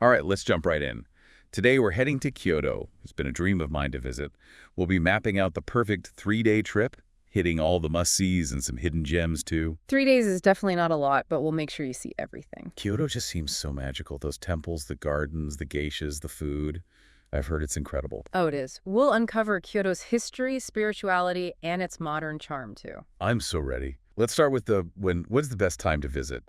All right, let's jump right in. Today we're heading to Kyoto. It's been a dream of mine to visit. We'll be mapping out the perfect 3-day trip, hitting all the must-sees and some hidden gems too. 3 days is definitely not a lot, but we'll make sure you see everything. Kyoto just seems so magical. Those temples, the gardens, the geishas, the food. I've heard it's incredible. Oh, it is. We'll uncover Kyoto's history, spirituality, and its modern charm, too. I'm so ready. Let's start with when's the best time to visit?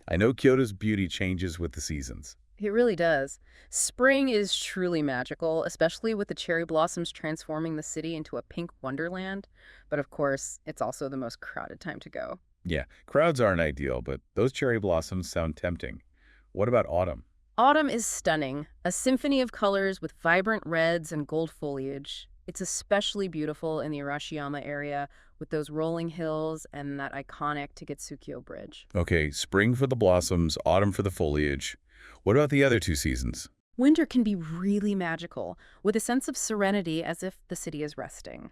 I know Kyoto's beauty changes with the seasons. It really does. Spring is truly magical, especially with the cherry blossoms transforming the city into a pink wonderland. But of course, it's also the most crowded time to go. Yeah, crowds aren't ideal, but those cherry blossoms sound tempting. What about autumn? Autumn is stunning, a symphony of colors with vibrant reds and gold foliage. It's especially beautiful in the Arashiyama area with those rolling hills and that iconic Tiketsukyo Bridge. Okay, spring for the blossoms, autumn for the foliage. What about the other 2 seasons? Winter can be really magical, with a sense of serenity as if the city is resting.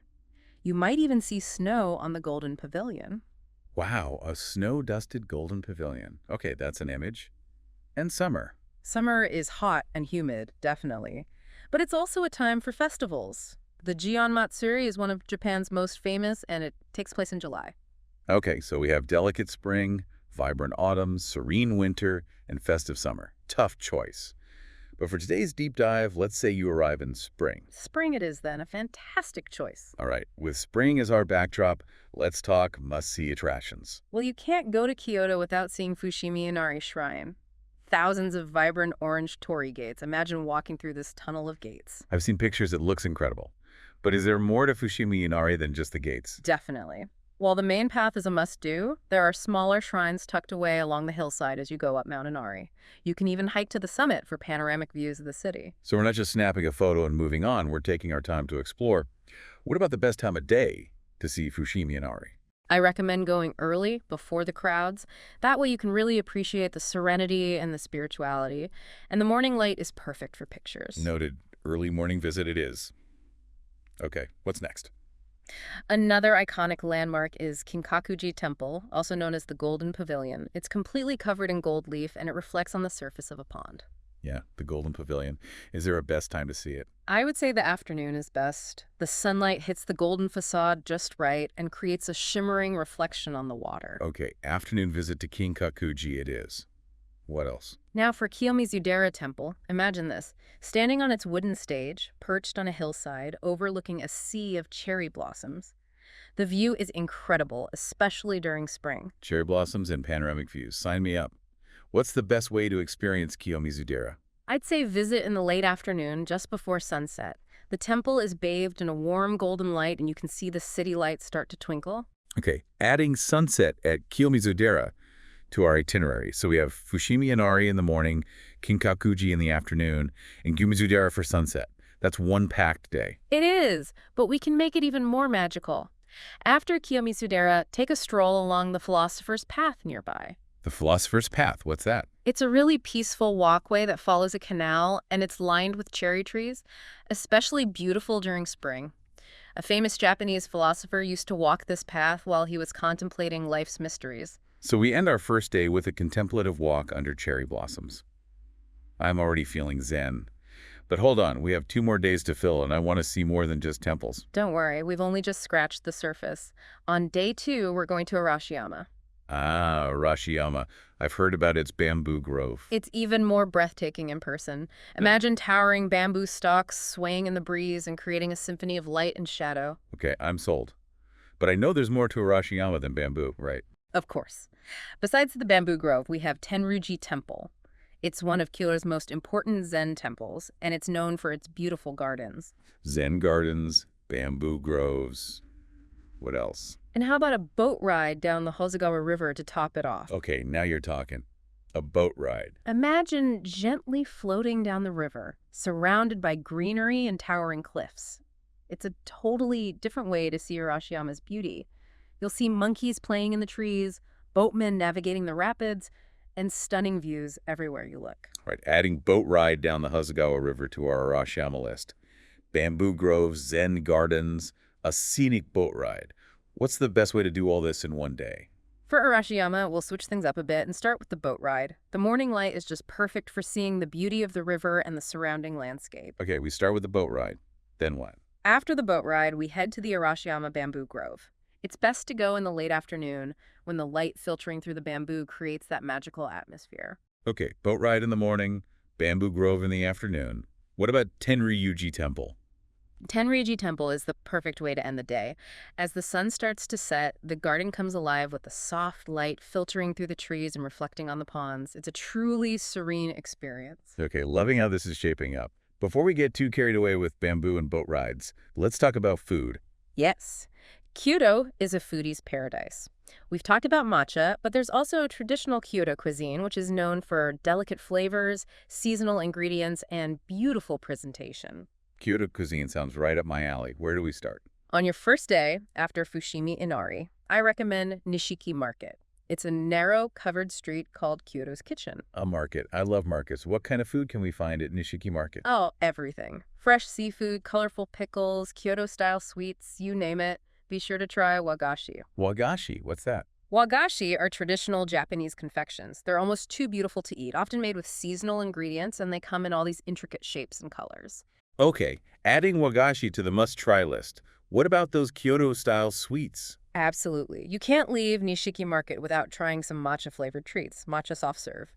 You might even see snow on the Golden Pavilion. Wow, a snow-dusted golden pavilion. Okay, that's an image. And summer. Summer is hot and humid, definitely. But it's also a time for festivals. The Gion Matsuri is one of Japan's most famous, and it takes place in July. Okay, so we have delicate spring, vibrant autumn, serene winter, and festive summer. Tough choice. But for today's deep dive, let's say you arrive in spring. Spring it is, then. A fantastic choice. All right, with spring as our backdrop, let's talk must-see attractions. Well, you can't go to Kyoto without seeing Fushimi Inari Shrine. Thousands of vibrant orange torii gates. Imagine walking through this tunnel of gates. I've seen pictures, it looks incredible. But is there more to Fushimi Inari than just the gates? Definitely. While the main path is a must-do, there are smaller shrines tucked away along the hillside as you go up Mount Inari. You can even hike to the summit for panoramic views of the city. So we're not just snapping a photo and moving on, we're taking our time to explore. What about the best time of day to see Fushimi Inari? I recommend going early, before the crowds. That way you can really appreciate the serenity and the spirituality. And the morning light is perfect for pictures. Noted. Early morning visit it is. Okay, what's next? Another iconic landmark is Kinkakuji Temple, also known as the Golden Pavilion. It's completely covered in gold leaf, and it reflects on the surface of a pond. Yeah, the Golden Pavilion. Is there a best time to see it? I would say the afternoon is best. The sunlight hits the golden facade just right and creates a shimmering reflection on the water. Okay, afternoon visit to Kinkakuji it is. What else? Now for Kiyomizu-dera Temple, imagine this. Standing on its wooden stage, perched on a hillside, overlooking a sea of cherry blossoms. The view is incredible, especially during spring. Cherry blossoms and panoramic views. Sign me up. What's the best way to experience Kiyomizu-dera? I'd say visit in the late afternoon, just before sunset. The temple is bathed in a warm golden light, and you can see the city lights start to twinkle. Okay, adding sunset at Kiyomizu-dera to our itinerary. So we have Fushimi Inari in the morning, Kinkakuji in the afternoon, and Kiyomizu-dera for sunset. That's one packed day. It is, but we can make it even more magical. After Kiyomizu-dera, take a stroll along the Philosopher's Path nearby. The Philosopher's Path, what's that? It's a really peaceful walkway that follows a canal, and it's lined with cherry trees, especially beautiful during spring. A famous Japanese philosopher used to walk this path while he was contemplating life's mysteries. So we end our first day with a contemplative walk under cherry blossoms. I'm already feeling zen. But hold on, we have 2 more days to fill, and I want to see more than just temples. Don't worry, we've only just scratched the surface. On day 2, we're going to Arashiyama. Ah, Arashiyama. I've heard about its bamboo grove. It's even more breathtaking in person. Imagine towering bamboo stalks swaying in the breeze and creating a symphony of light and shadow. Okay, I'm sold. But I know there's more to Arashiyama than bamboo, right? Of course. Besides the bamboo grove, we have Tenryuji Temple. It's one of Kyoto's most important Zen temples, and it's known for its beautiful gardens. Zen gardens, bamboo groves. What else? And how about a boat ride down the Hosogawa River to top it off? Okay, now you're talking. A boat ride. Imagine gently floating down the river, surrounded by greenery and towering cliffs. It's a totally different way to see Arashiyama's beauty. You'll see monkeys playing in the trees, boatmen navigating the rapids, and stunning views everywhere you look. Right, adding boat ride down the Hosogawa River to our Arashiyama list. Bamboo groves, Zen gardens, a scenic boat ride. What's the best way to do all this in one day? For Arashiyama, we'll switch things up a bit and start with the boat ride. The morning light is just perfect for seeing the beauty of the river and the surrounding landscape. Okay, we start with the boat ride. Then what? After the boat ride, we head to the Arashiyama Bamboo Grove. It's best to go in the late afternoon when the light filtering through the bamboo creates that magical atmosphere. Okay, boat ride in the morning, Bamboo Grove in the afternoon. What about Tenryuji Temple? Tenryuji Temple is the perfect way to end the day. As the sun starts to set, the garden comes alive with the soft light filtering through the trees and reflecting on the ponds. It's a truly serene experience. Okay, loving how this is shaping up. Before we get too carried away with bamboo and boat rides, let's talk about food. Yes, Kyoto is a foodie's paradise. We've talked about matcha, but there's also traditional Kyoto cuisine, which is known for delicate flavors, seasonal ingredients, and beautiful presentation. Kyoto cuisine sounds right up my alley. Where do we start? On your first day after Fushimi Inari, I recommend Nishiki Market. It's a narrow, covered street called Kyoto's Kitchen. A market. I love markets. What kind of food can we find at Nishiki Market? Oh, everything. Fresh seafood, colorful pickles, Kyoto-style sweets, you name it. Be sure to try wagashi. Wagashi. What's that? Wagashi are traditional Japanese confections. They're almost too beautiful to eat, often made with seasonal ingredients, and they come in all these intricate shapes and colors. Okay, adding wagashi to the must-try list. What about those Kyoto-style sweets? Absolutely. You can't leave Nishiki Market without trying some matcha-flavored treats, matcha soft serve,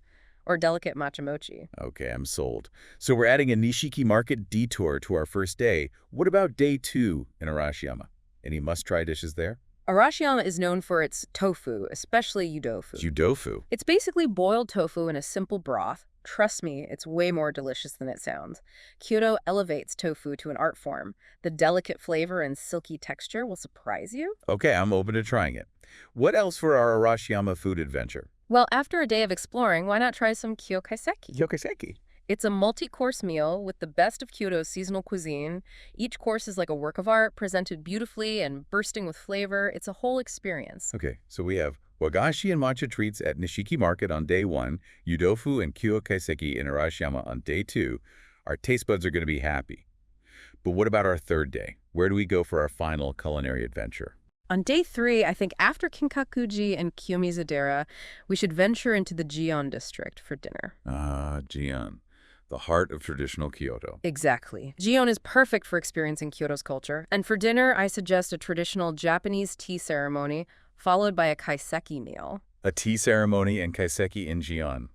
or delicate matcha mochi. Okay, I'm sold. So we're adding a Nishiki Market detour to our first day. What about day 2 in Arashiyama? Any must-try dishes there? Arashiyama is known for its tofu, especially yudofu. Yudofu. It's basically boiled tofu in a simple broth. Trust me, it's way more delicious than it sounds. Kyoto elevates tofu to an art form. The delicate flavor and silky texture will surprise you. Okay, I'm open to trying it. What else for our Arashiyama food adventure? Well, after a day of exploring, why not try some kyokaiseki? Yokoiseki. It's a multi-course meal with the best of Kyoto's seasonal cuisine. Each course is like a work of art, presented beautifully and bursting with flavor. It's a whole experience. Okay, so we have wagashi and matcha treats at Nishiki Market on day 1, yudofu and kyokaiseki in Arashiyama on day 2. Our taste buds are going to be happy. But what about our third day? Where do we go for our final culinary adventure? On day 3, I think after Kinkakuji and Kiyomizu-dera, we should venture into the Gion district for dinner. Gion. The heart of traditional Kyoto. Exactly. Gion is perfect for experiencing Kyoto's culture. And for dinner, I suggest a traditional Japanese tea ceremony, followed by a kaiseki meal. A tea ceremony and kaiseki in Gion.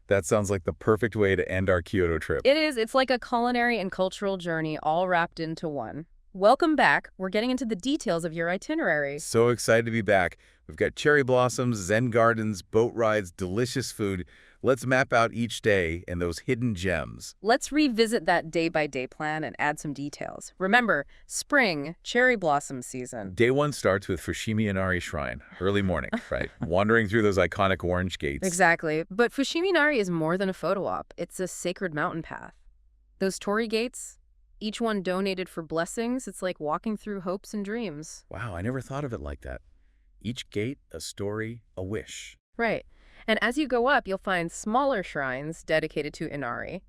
That sounds like the perfect way to end our Kyoto trip. It is. It's like a culinary and cultural journey all wrapped into one. Welcome back. We're getting into the details of your itinerary. So excited to be back. We've got cherry blossoms, zen gardens, boat rides, delicious food. Let's map out each day and those hidden gems. Let's revisit that day-by-day plan and add some details. Remember, spring, cherry blossom season. Day 1 starts with Fushimi Inari Shrine, early morning, right? Wandering through those iconic orange gates. Exactly. But Fushimi Inari is more than a photo op. It's a sacred mountain path. Those torii gates, each one donated for blessings. It's like walking through hopes and dreams. Wow, I never thought of it like that. Each gate, a story, a wish. Right. And as you go up, you'll find smaller shrines dedicated to Inari.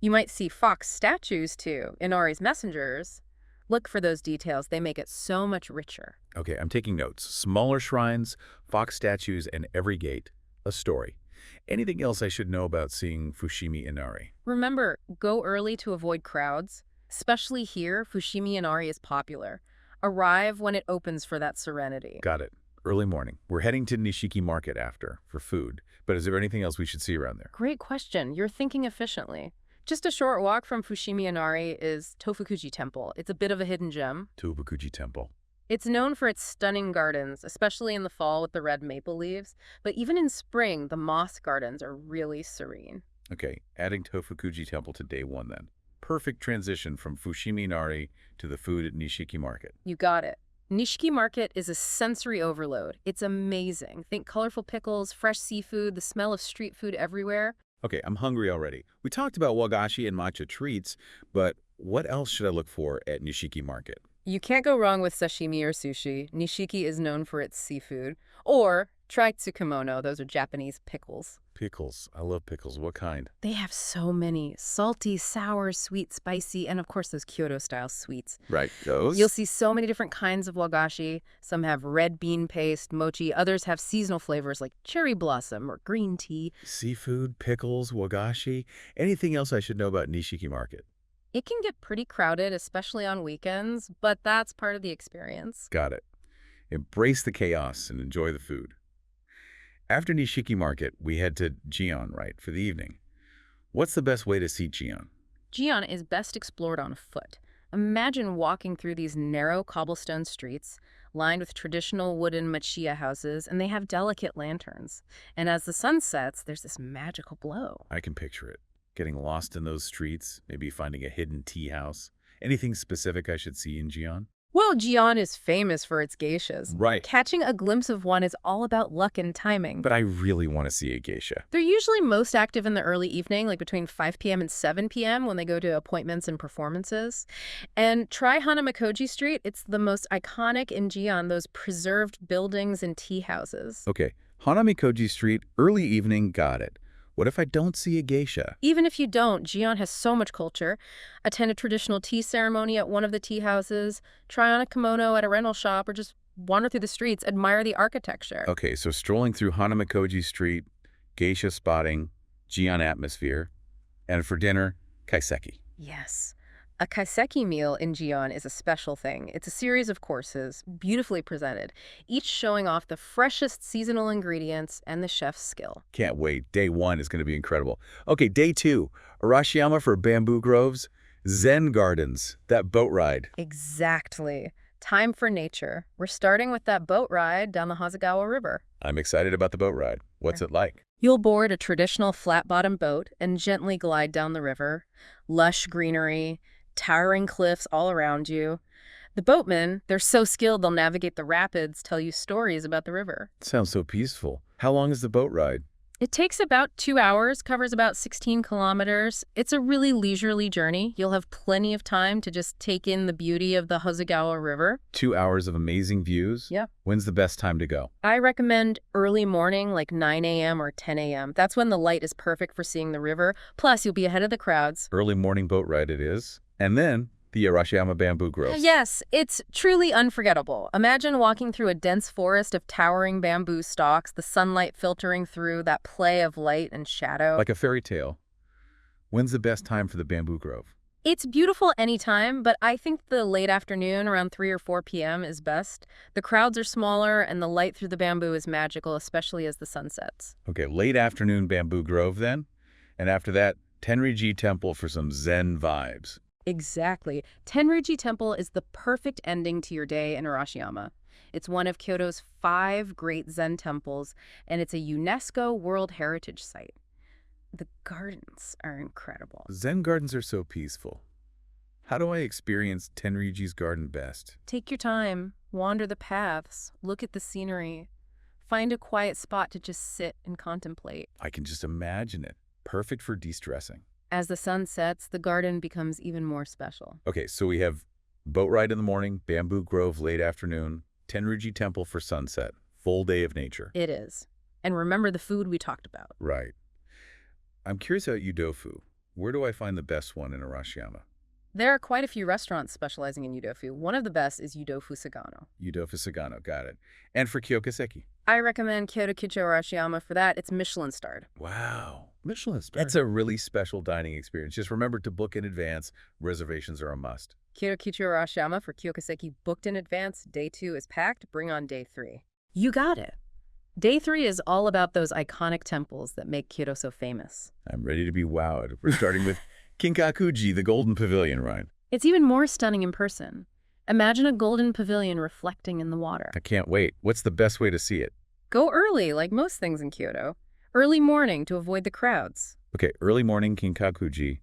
You might see fox statues, too, Inari's messengers. Look for those details. They make it so much richer. Okay, I'm taking notes. Smaller shrines, fox statues, and every gate, a story. Anything else I should know about seeing Fushimi Inari? Remember, go early to avoid crowds. Especially here, Fushimi Inari is popular. Arrive when it opens for that serenity. Got it. Early morning. We're heading to Nishiki Market after for food. But is there anything else we should see around there? Great question. You're thinking efficiently. Just a short walk from Fushimi Inari is Tofukuji Temple. It's a bit of a hidden gem. Tofukuji Temple. It's known for its stunning gardens, especially in the fall with the red maple leaves. But even in spring, the moss gardens are really serene. Okay, adding Tofukuji Temple to day 1 then. Perfect transition from Fushimi Inari to the food at Nishiki Market. You got it. Nishiki Market is a sensory overload. It's amazing. Think colorful pickles, fresh seafood, the smell of street food everywhere. Okay, I'm hungry already. We talked about wagashi and matcha treats, but what else should I look for at Nishiki Market? You can't go wrong with sashimi or sushi. Nishiki is known for its seafood. Or Try tsukemono. Those are Japanese pickles. Pickles. I love pickles. What kind? They have so many. Salty, sour, sweet, spicy, and of course those Kyoto-style sweets. Right. Those? You'll see so many different kinds of wagashi. Some have red bean paste, mochi. Others have seasonal flavors like cherry blossom or green tea. Seafood, pickles, wagashi. Anything else I should know about Nishiki Market? It can get pretty crowded, especially on weekends, but that's part of the experience. Got it. Embrace the chaos and enjoy the food. After Nishiki Market, we head to Gion, right, for the evening. What's the best way to see Gion? Gion is best explored on foot. Imagine walking through these narrow cobblestone streets, lined with traditional wooden machiya houses, and they have delicate lanterns. And as the sun sets, there's this magical glow. I can picture it. Getting lost in those streets, maybe finding a hidden tea house. Anything specific I should see in Gion? Well, Gion is famous for its geishas. Right. Catching a glimpse of one is all about luck and timing. But I really want to see a geisha. They're usually most active in the early evening, like between 5 p.m. and 7 p.m. when they go to appointments and performances. And try Hanamikoji Street. It's the most iconic in Gion, those preserved buildings and tea houses. Okay, Hanamikoji Street, early evening, got it. What if I don't see a geisha? Even if you don't, Gion has so much culture. Attend a traditional tea ceremony at one of the tea houses, try on a kimono at a rental shop, or just wander through the streets, admire the architecture. Okay, so strolling through Hanamikoji Street, geisha spotting, Gion atmosphere, and for dinner, kaiseki. Yes. A kaiseki meal in Gion is a special thing. It's a series of courses, beautifully presented, each showing off the freshest seasonal ingredients and the chef's skill. Can't wait. Day 1 is going to be incredible. Okay, day 2, Arashiyama for bamboo groves, Zen gardens, that boat ride. Exactly. Time for nature. We're starting with that boat ride down the Hasegawa River. I'm excited about the boat ride. What's it like? You'll board a traditional flat-bottom boat and gently glide down the river. Lush greenery, towering cliffs all around you. The boatmen, they're so skilled they'll navigate the rapids, tell you stories about the river. Sounds so peaceful. How long is the boat ride? It takes about 2 hours, covers about 16 kilometers. It's a really leisurely journey. You'll have plenty of time to just take in the beauty of the Hasegawa River. 2 hours of amazing views? Yeah. When's the best time to go? I recommend early morning, like 9 a.m. or 10 a.m. That's when the light is perfect for seeing the river. Plus, you'll be ahead of the crowds. Early morning boat ride it is. And then the Arashiyama bamboo groves. Yes, it's truly unforgettable. Imagine walking through a dense forest of towering bamboo stalks, the sunlight filtering through, that play of light and shadow. Like a fairy tale. When's the best time for the bamboo grove? It's beautiful anytime, but I think the late afternoon around 3 or 4 p.m. is best. The crowds are smaller and the light through the bamboo is magical, especially as the sun sets. Okay, late afternoon bamboo grove then. And after that, Tenryji Temple for some Zen vibes. Exactly. Tenryji Temple is the perfect ending to your day in Arashiyama. It's one of Kyoto's 5 great Zen temples, and it's a UNESCO World Heritage Site. The gardens are incredible. Zen gardens are so peaceful. How do I experience Tenryji's garden best? Take your time, wander the paths, look at the scenery. Find a quiet spot to just sit and contemplate. I can just imagine it. Perfect for de-stressing. As the sun sets, the garden becomes even more special. Okay, so we have boat ride in the morning, bamboo grove late afternoon, Tenryji Temple for sunset. Full day of nature. It is. And remember the food we talked about. Right. I'm curious about Udofu. Where do I find the best one in Arashiyama? There are quite a few restaurants specializing in Udofu. One of the best is Udofu Sagano. Udofu Sagano, got it. And for Kyokuseki? I recommend Kyoto Kicho Arashiyama for that. It's Michelin-starred. Wow. Michelin star. That's a really special dining experience. Just remember to book in advance. Reservations are a must. Kyoto Kicho Arashiyama for Kyokuseki booked in advance. Day 2 is packed. Bring on day 3. You got it. Day 3 is all about those iconic temples that make Kyoto so famous. I'm ready to be wowed. We're starting with Kinkakuji, the Golden Pavilion ride. It's even more stunning in person. Imagine a golden pavilion reflecting in the water. I can't wait. What's the best way to see it? Go early, like most things in Kyoto. Early morning to avoid the crowds. Okay, early morning, Kinkakuji.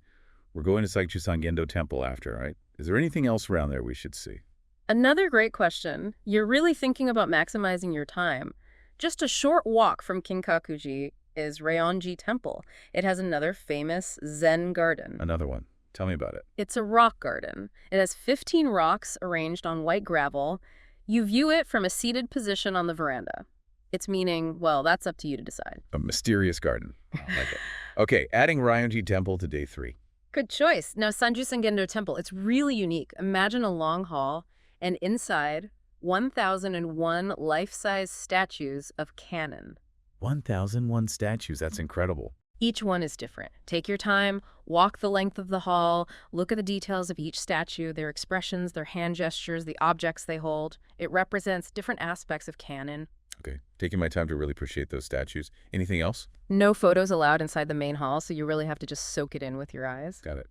We're going to Saichusan Gendo Temple after, right? Is there anything else around there we should see? Another great question. You're really thinking about maximizing your time. Just a short walk from Kinkakuji is Ryeonji Temple. It has another famous Zen garden. Another one. Tell me about it. It's a rock garden. It has 15 rocks arranged on white gravel. You view it from a seated position on the veranda. Its meaning, well, that's up to you to decide. A mysterious garden. I like it. Okay, adding Ryonji Temple to day 3. Good choice. Now, Sanjusan Gendo Temple, it's really unique. Imagine a long hall, and inside, 1,001 life-size statues of Kannon. 1,001 statues. That's incredible. Each one is different. Take your time, walk the length of the hall, look at the details of each statue, their expressions, their hand gestures, the objects they hold. It represents different aspects of Kannon. Okay, taking my time to really appreciate those statues. Anything else? No photos allowed inside the main hall, so you really have to just soak it in with your eyes. Got it.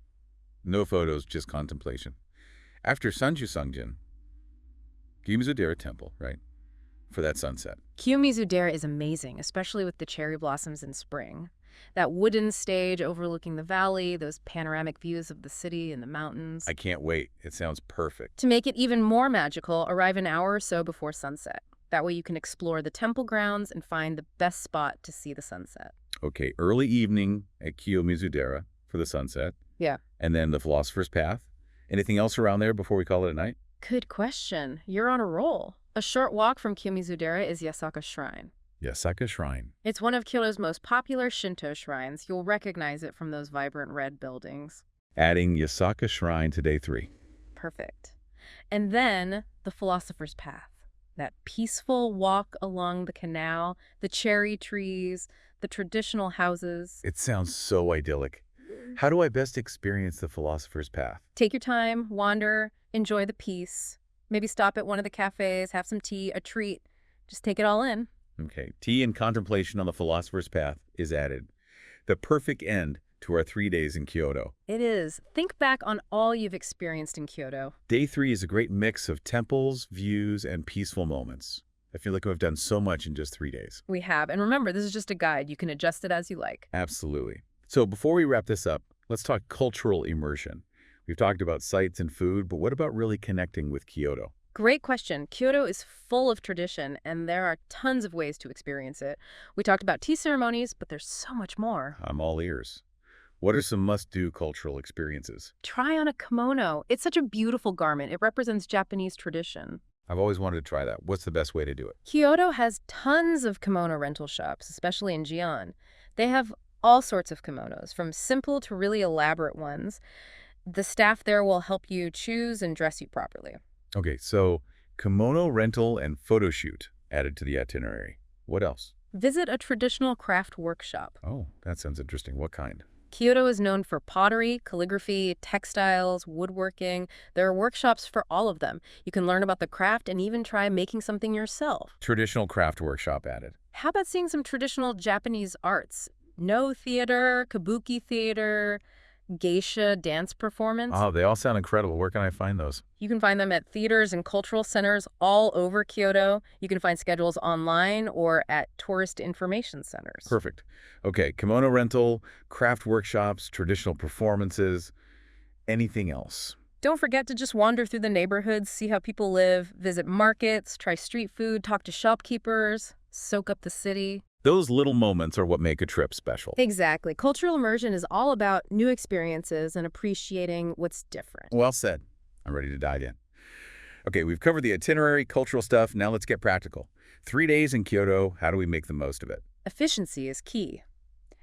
No photos, just contemplation. After Sanjusangjin, Gimizudera Temple, right? For that sunset. Kiyomizudera is amazing, especially with the cherry blossoms in spring. That wooden stage overlooking the valley, those panoramic views of the city and the mountains. I can't wait. It sounds perfect. To make it even more magical, arrive an hour or so before sunset. That way you can explore the temple grounds and find the best spot to see the sunset. Okay, early evening at Kiyomizudera for the sunset. Yeah. And then the Philosopher's Path. Anything else around there before we call it a night? Good question. You're on a roll. A short walk from Kiyomizudera is Yasaka Shrine. Yasaka Shrine. It's one of Kyoto's most popular Shinto shrines. You'll recognize it from those vibrant red buildings. Adding Yasaka Shrine to day 3. Perfect. And then the Philosopher's Path. That peaceful walk along the canal, the cherry trees, the traditional houses. It sounds so idyllic. How do I best experience the Philosopher's Path? Take your time, wander, enjoy the peace. Maybe stop at one of the cafes, have some tea, a treat. Just take it all in. Okay, tea and contemplation on the Philosopher's Path is added. The perfect end to our 3 days in Kyoto. It is. Think back on all you've experienced in Kyoto. Day 3 is a great mix of temples, views, and peaceful moments. I feel like we've done so much in just 3 days. We have. And remember, this is just a guide. You can adjust it as you like. Absolutely. So before we wrap this up, let's talk cultural immersion. We've talked about sights and food, but what about really connecting with Kyoto? Great question. Kyoto is full of tradition, and there are tons of ways to experience it. We talked about tea ceremonies, but there's so much more. I'm all ears. What are some must-do cultural experiences? Try on a kimono. It's such a beautiful garment. It represents Japanese tradition. I've always wanted to try that. What's the best way to do it? Kyoto has tons of kimono rental shops, especially in Gion. They have all sorts of kimonos, from simple to really elaborate ones. The staff there will help you choose and dress you properly. Okay, so kimono rental and photo shoot added to the itinerary. What else? Visit a traditional craft workshop. Oh, that sounds interesting. What kind? Kyoto is known for pottery, calligraphy, textiles, woodworking. There are workshops for all of them. You can learn about the craft and even try making something yourself. Traditional craft workshop added. How about seeing some traditional Japanese arts? No theater, kabuki theater, geisha dance performance. Oh, they all sound incredible. Where can I find those? You can find them at theaters and cultural centers all over Kyoto. You can find schedules online or at tourist information centers. Perfect. Okay, kimono rental, craft workshops, traditional performances, anything else? Don't forget to just wander through the neighborhoods, see how people live, visit markets, try street food, talk to shopkeepers, soak up the city. Those little moments are what make a trip special. Exactly. Cultural immersion is all about new experiences and appreciating what's different. Well said. I'm ready to dive in. Okay, we've covered the itinerary, cultural stuff. Now let's get practical. 3 days in Kyoto. How do we make the most of it? Efficiency is key.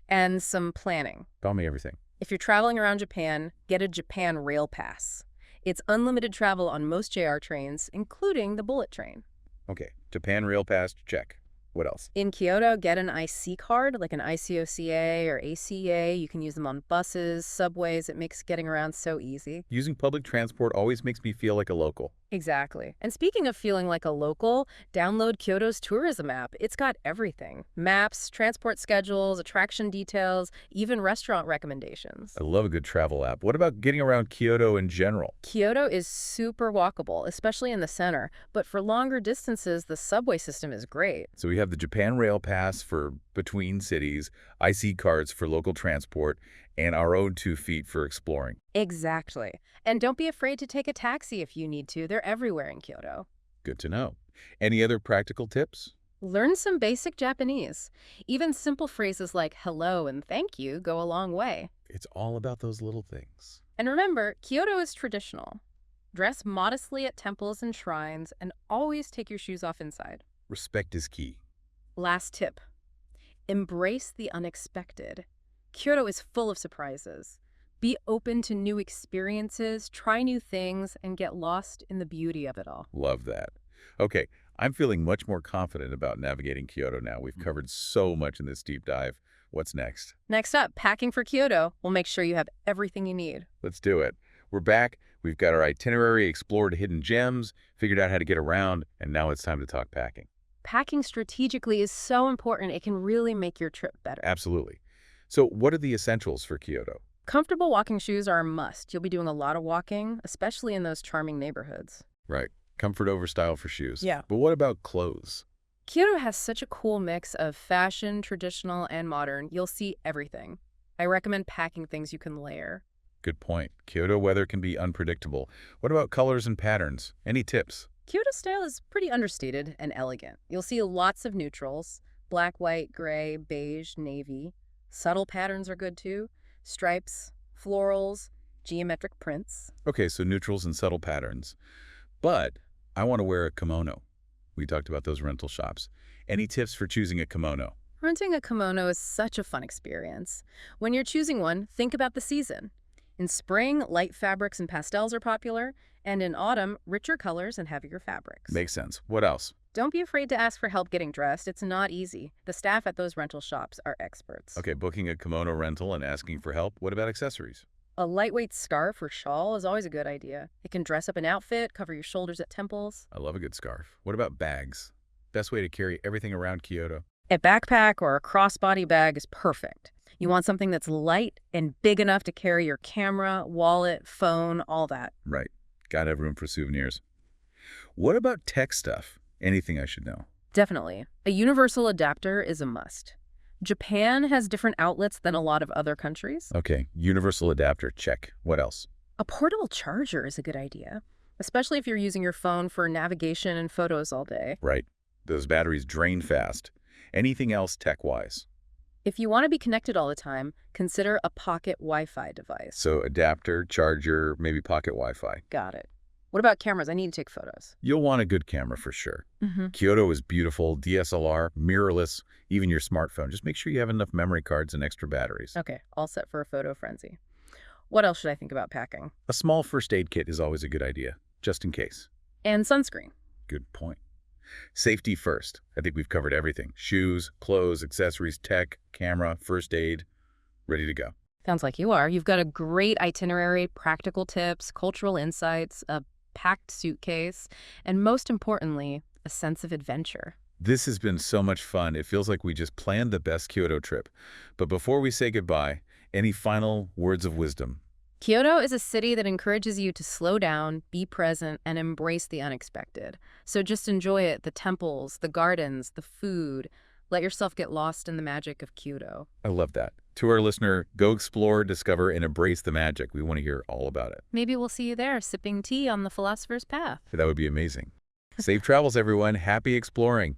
And some planning. Tell me everything. If you're traveling around Japan, get a Japan Rail Pass. It's unlimited travel on most JR trains, including the bullet train. Okay, Japan Rail Pass, check. What else? In Kyoto, get an IC card, like an ICOCA or ACA. You can use them on buses, subways. It makes getting around so easy. Using public transport always makes me feel like a local. Exactly. And speaking of feeling like a local, download Kyoto's tourism app. It's got everything. Maps, transport schedules, attraction details, even restaurant recommendations. I love a good travel app. What about getting around Kyoto in general? Kyoto is super walkable, especially in the center. But for longer distances, the subway system is great. So we have the Japan Rail Pass for between cities, IC cards for local transport, and our own 2 feet for exploring. Exactly. And don't be afraid to take a taxi if you need to. They're everywhere in Kyoto. Good to know. Any other practical tips? Learn some basic Japanese. Even simple phrases like hello and thank you go a long way. It's all about those little things. And remember, Kyoto is traditional. Dress modestly at temples and shrines, and always take your shoes off inside. Respect is key. Last tip. Embrace the unexpected. Kyoto is full of surprises. Be open to new experiences, try new things, and get lost in the beauty of it all. Love that. Okay, I'm feeling much more confident about navigating Kyoto now. We've covered so much in this deep dive. What's next? Next up, packing for Kyoto. We'll make sure you have everything you need. Let's do it. We're back. We've got our itinerary, explored hidden gems, figured out how to get around, and now it's time to talk packing. Packing strategically is so important. It can really make your trip better. Absolutely. So what are the essentials for Kyoto? Comfortable walking shoes are a must. You'll be doing a lot of walking, especially in those charming neighborhoods. Right. Comfort over style for shoes. Yeah. But what about clothes? Kyoto has such a cool mix of fashion, traditional, and modern. You'll see everything. I recommend packing things you can layer. Good point. Kyoto weather can be unpredictable. What about colors and patterns? Any tips? Kyoto style is pretty understated and elegant. You'll see lots of neutrals: black, white, gray, beige, navy. Subtle patterns are good too. Stripes, florals, geometric prints. Okay, so neutrals and subtle patterns. But I want to wear a kimono. We talked about those rental shops. Any tips for choosing a kimono? Renting a kimono is such a fun experience. When you're choosing one, think about the season. In spring, light fabrics and pastels are popular, and in autumn, richer colors and heavier fabrics. Makes sense. What else? Don't be afraid to ask for help getting dressed. It's not easy. The staff at those rental shops are experts. Okay, booking a kimono rental and asking for help. What about accessories? A lightweight scarf or shawl is always a good idea. It can dress up an outfit, cover your shoulders at temples. I love a good scarf. What about bags? Best way to carry everything around Kyoto? A backpack or a crossbody bag is perfect. You want something that's light and big enough to carry your camera, wallet, phone, all that. Right. Gotta have room for souvenirs. What about tech stuff? Anything I should know? Definitely. A universal adapter is a must. Japan has different outlets than a lot of other countries. Okay, universal adapter, check. What else? A portable charger is a good idea, especially if you're using your phone for navigation and photos all day. Right. Those batteries drain fast. Anything else tech-wise? If you want to be connected all the time, consider a pocket Wi-Fi device. So adapter, charger, maybe pocket Wi-Fi. Got it. What about cameras? I need to take photos. You'll want a good camera for sure. Kyoto is beautiful, DSLR, mirrorless, even your smartphone. Just make sure you have enough memory cards and extra batteries. Okay, all set for a photo frenzy. What else should I think about packing? A small first aid kit is always a good idea, just in case. And sunscreen. Good point. Safety first. I think we've covered everything. Shoes, clothes, accessories, tech, camera, first aid, ready to go. Sounds like you are. You've got a great itinerary, practical tips, cultural insights, a packed suitcase, and most importantly, a sense of adventure. This has been so much fun. It feels like we just planned the best Kyoto trip. But before we say goodbye, any final words of wisdom? Kyoto is a city that encourages you to slow down, be present, and embrace the unexpected. So just enjoy it, the temples, the gardens, the food. Let yourself get lost in the magic of Kyoto. I love that. To our listener, go explore, discover, and embrace the magic. We want to hear all about it. Maybe we'll see you there, sipping tea on the philosopher's path. That would be amazing. Safe travels, everyone. Happy exploring.